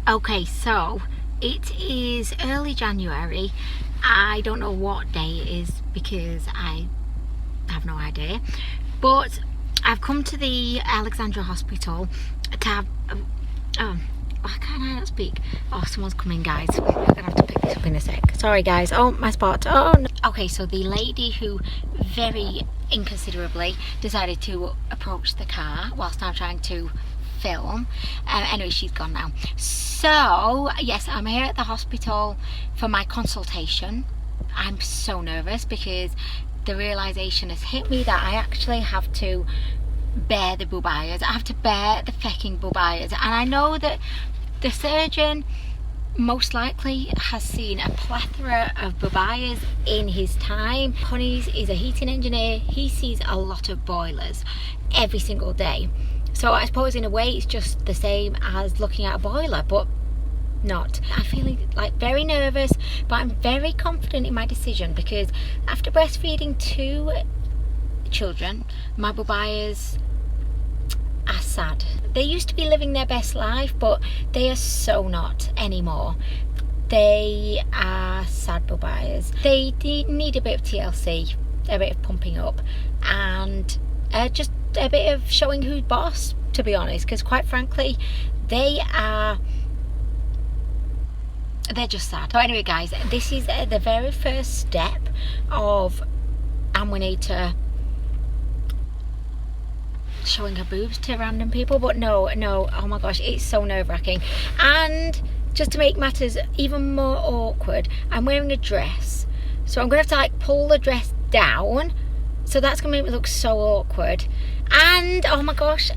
Okay, so it is early January. I don't know what day it is because I have no idea, but I've come to the Alexandra Hospital to have why can't I not speak? Oh, someone's coming, guys. I'm gonna have to pick this up in a sec. Sorry guys. Oh, my spot. Oh no. Okay, so the lady who very inconsiderately decided to approach the car whilst I'm trying to film, anyway, she's gone now. So yes, I'm here at the hospital for my consultation. I'm so nervous because the realization has hit me that I actually have to bear the boobiyas. I have to bear the fecking boobiyas, and I know that the surgeon most likely has seen a plethora of boobiyas in his time. Honey's is a heating engineer. He sees a lot of boilers every single day. So I suppose in a way it's just the same as looking at a boiler, but not. I'm feeling like very nervous, but I'm very confident in my decision because after breastfeeding 2 children, my boobiyas are sad. They used to be living their best life, but they are so not anymore. They are sad boobiyas. They need a bit of TLC, a bit of pumping up, and just a bit of showing who's boss, to be honest, because quite frankly they're just sad. So anyway guys, this is the very first step of Amwinator showing her boobs to random people. But no, oh my gosh, it's so nerve-wracking. And just to make matters even more awkward, I'm wearing a dress, so I'm gonna have to like pull the dress down, so that's gonna make me look so awkward. And oh my gosh,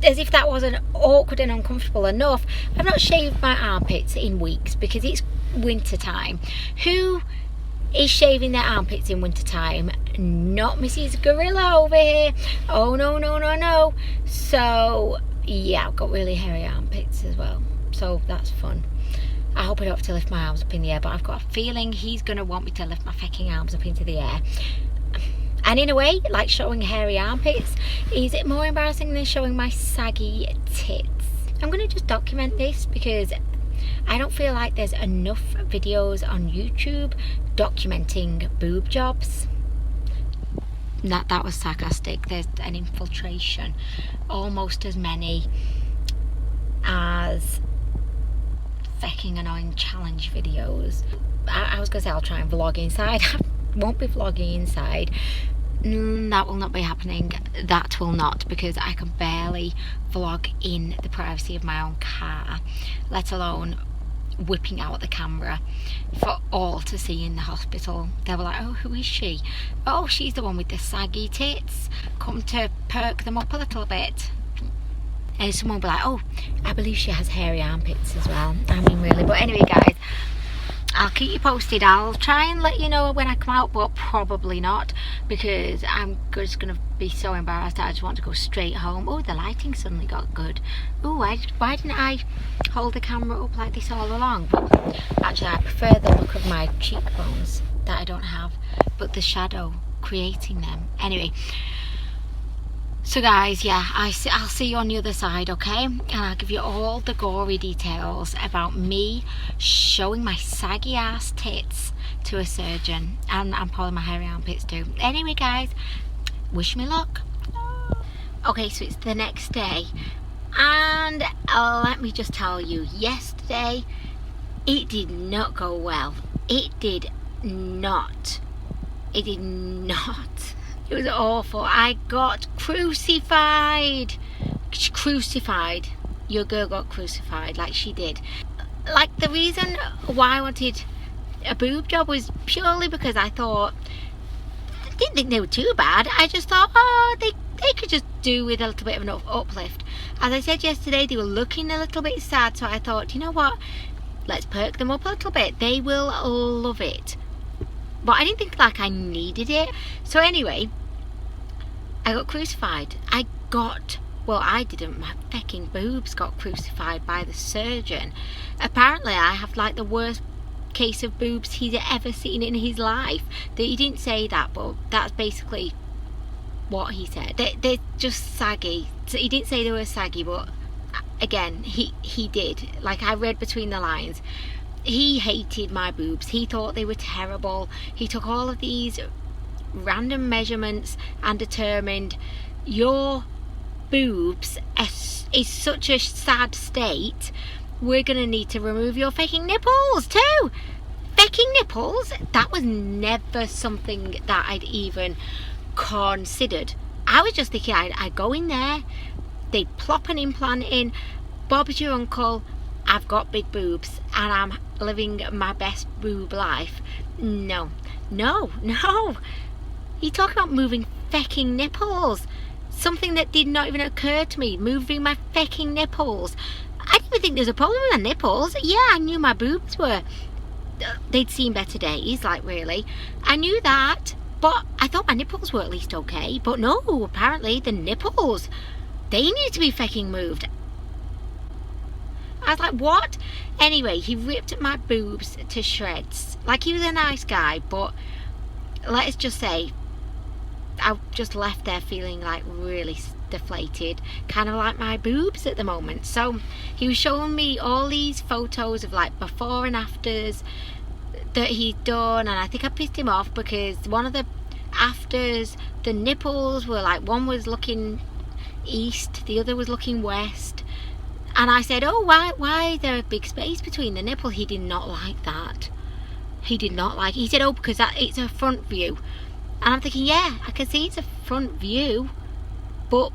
as if that wasn't awkward and uncomfortable enough, I've not shaved my armpits in weeks because it's winter time. Who is shaving their armpits in winter time? Not Mrs. Gorilla over here. Oh no. So yeah, I've got really hairy armpits as well, so that's fun. I hope I don't have to lift my arms up in the air, but I've got a feeling he's gonna want me to lift my fecking arms up into the air. And in a way, like showing hairy armpits, is it more embarrassing than showing my saggy tits? I'm going to just document this because I don't feel like there's enough videos on YouTube documenting boob jobs. That was sarcastic. There's an infiltration. Almost as many as fecking annoying challenge videos. I was going to say I'll try and vlog inside. I won't be vlogging inside. That will not be happening. That will not, because I can barely vlog in the privacy of my own car, let alone whipping out the camera for all to see in the hospital. They were like, oh, who is she? Oh, she's the one with the saggy tits. Come to perk them up a little bit. And someone will be like, oh, I believe she has hairy armpits as well. I mean, really. But anyway, guys, I'll keep you posted. I'll try and let you know when I come out, but probably not, because I'm just going to be so embarrassed. I just want to go straight home. Oh, the lighting suddenly got good. Oh, why didn't I hold the camera up like this all along? But actually, I prefer the look of my cheekbones that I don't have, but the shadow creating them. Anyway, so guys, yeah, I'll see you on the other side, okay? And I'll give you all the gory details about me showing my saggy ass tits to a surgeon, and probably my hairy armpits too. Anyway guys, wish me luck. Okay, so it's the next day, and let me just tell you, yesterday it did not go well. It did not. It was awful. I got crucified. Your girl got crucified, like she did. Like, the reason why I wanted a boob job was purely because I thought, I didn't think they were too bad. I just thought, oh, they could just do with a little bit of an uplift. As I said yesterday, they were looking a little bit sad, so I thought, you know what, let's perk them up a little bit. They will love it. But I didn't think like I needed it. So anyway, I got crucified. Well, I didn't. My fecking boobs got crucified by the surgeon. Apparently I have like the worst case of boobs he's ever seen in his life. He didn't say that, but that's basically what he said. They're just saggy. So he didn't say they were saggy, but again, he did. Like, I read between the lines. He hated my boobs. He thought they were terrible. He took all of these random measurements and determined your boobs is such a sad state, we're gonna need to remove your faking nipples too. Faking nipples, that was never something that I'd even considered. I was just thinking I'd go in there, they'd plop an implant in. Bob's your uncle, I've got big boobs and I'm living my best boob life. No. You talk about moving faking nipples. Something that did not even occur to me. Moving my faking nipples. I didn't even think there was a problem with my nipples. Yeah, I knew my boobs they'd seen better days, like really. I knew that, but I thought my nipples were at least okay. But no, apparently the nipples, they need to be faking moved. I was like, what? Anyway, he ripped my boobs to shreds. Like, he was a nice guy, but let's just say I just left there feeling like really deflated, kind of like my boobs at the moment. So he was showing me all these photos of like before and afters that he'd done, and I think I pissed him off because one of the afters, the nipples were like, one was looking east, the other was looking west, and I said, oh, why is there a big space between the nipple? He did not like that. He said, oh, because it's a front view. And I'm thinking, yeah, I can see it's a front view, but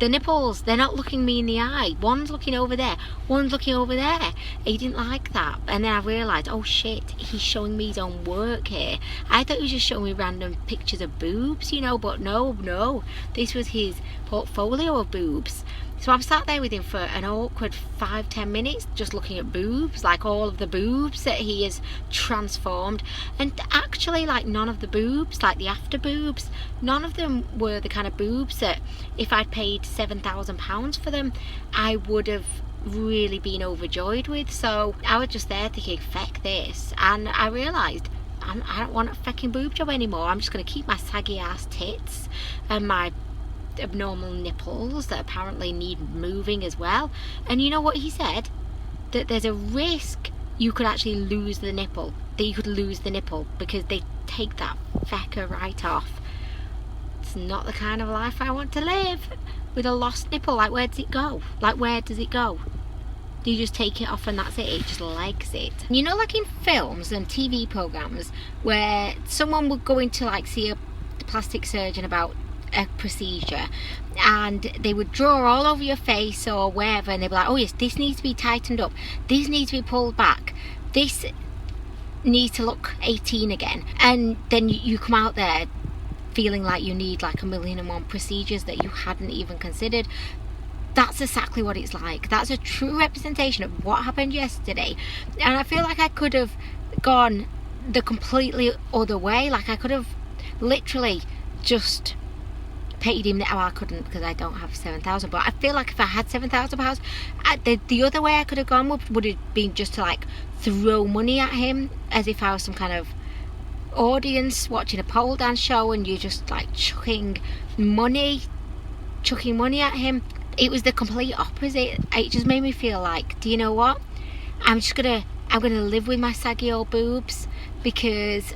the nipples, they're not looking me in the eye. One's looking over there, one's looking over there. He didn't like that. And then I realised, oh shit, he's showing me his own work here. I thought he was just showing me random pictures of boobs, you know, but no. This was his portfolio of boobs. So I'm sat there with him for an awkward 5-10 minutes just looking at boobs, like all of the boobs that he has transformed. And actually, like, none of the boobs, like the after boobs, none of them were the kind of boobs that if I'd paid £7,000 for them, I would have really been overjoyed with. So I was just there thinking, feck this. And I realised I don't want a fucking boob job anymore. I'm just going to keep my saggy ass tits and my abnormal nipples that apparently need moving as well. And you know what he said? That there's a risk you could actually lose the nipple. That you could lose the nipple because they take that fecker right off. It's not the kind of life I want to live with a lost nipple. Like, where does it go? Like, where does it go? Do you just take it off and that's it? It just legs it. You know, like in films and TV programs where someone would go in to like see a plastic surgeon about a procedure and they would draw all over your face or wherever, and they'd be like, oh yes, this needs to be tightened up, this needs to be pulled back, this needs to look 18 again, and then you come out there feeling like you need like 1,000,001 procedures that you hadn't even considered. That's exactly what it's like. That's a true representation of what happened yesterday. And I feel like I could have gone the completely other way. Like, I could have literally just paid him. Oh, I couldn't because I don't have 7,000, but I feel like if I had £7,000, the other way I could have gone would have been just to like throw money at him as if I was some kind of audience watching a pole dance show and you're just like chucking money at him. It was the complete opposite. It just made me feel like, do you know what, I'm gonna live with my saggy old boobs, because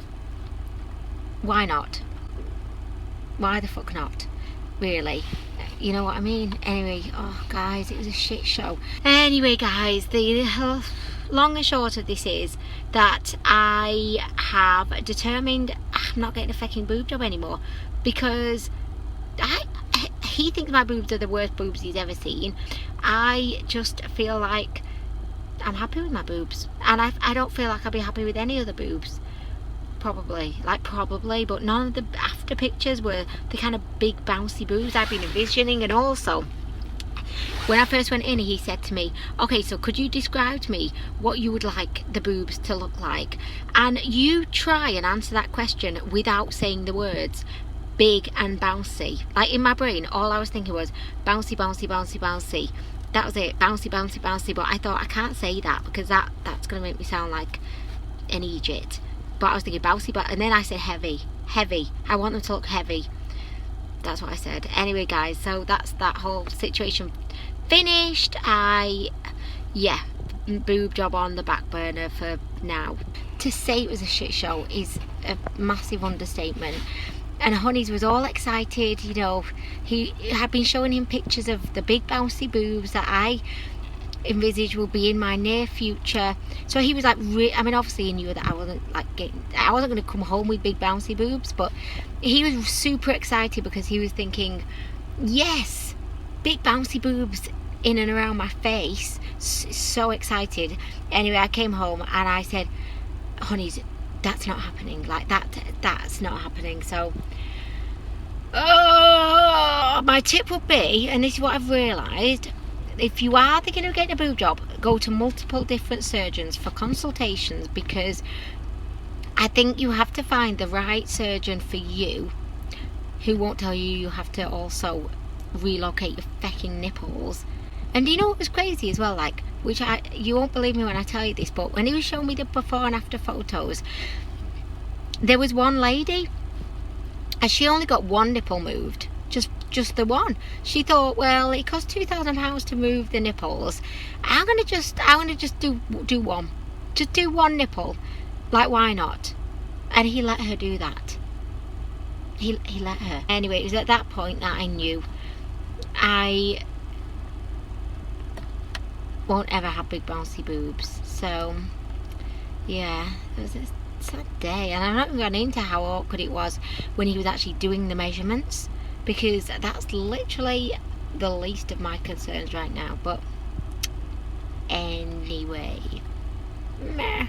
why not? Why the fuck not? Really, you know what I mean? Anyway, oh guys, it was a shit show. Anyway guys, the long and short of this is that I have determined I'm not getting a fucking boob job anymore, because he thinks my boobs are the worst boobs he's ever seen. I just feel like I'm happy with my boobs, and I don't feel like I'll be happy with any other boobs. Probably, but none of the after pictures were the kind of big bouncy boobs I've been envisioning. And also, when I first went in, he said to me, okay, so could you describe to me what you would like the boobs to look like? And you try and answer that question without saying the words big and bouncy. Like, in my brain, all I was thinking was bouncy, bouncy, bouncy, bouncy. That was it, bouncy, bouncy, bouncy. But I thought, I can't say that because that's going to make me sound like an idiot. But I was thinking bouncy, and then I said heavy. I want them to look heavy. That's what I said. Anyway guys, so that's that whole situation finished. Yeah, boob job on the back burner for now. To say it was a shit show is a massive understatement. And Honeys was all excited, you know. He had been showing him pictures of the big bouncy boobs that I envisage will be in my near future. So he was like, I mean, obviously he knew that I wasn't going to come home with big bouncy boobs, but he was super excited because he was thinking, yes, big bouncy boobs in and around my face. So excited. Anyway, I came home and I said, Honeys, that's not happening. Like that's not happening. So my tip would be, and this is what I've realised, if you are thinking of getting a boob job, go to multiple different surgeons for consultations, because I think you have to find the right surgeon for you, who won't tell you have to also relocate your fecking nipples. And you know what was crazy as well, like, which you won't believe me when I tell you this, but when he was showing me the before and after photos, there was one lady and she only got one nipple moved, just the one. She thought, well, it costs £2,000 to move the nipples. I'm gonna just do one, just do one nipple, like, why not? And he let her do that. He let her. Anyway, it was at that point that I knew I won't ever have big bouncy boobs. So yeah, it was a sad day, and I'm not even going into how awkward it was when he was actually doing the measurements, because that's literally the least of my concerns right now. But anyway, meh.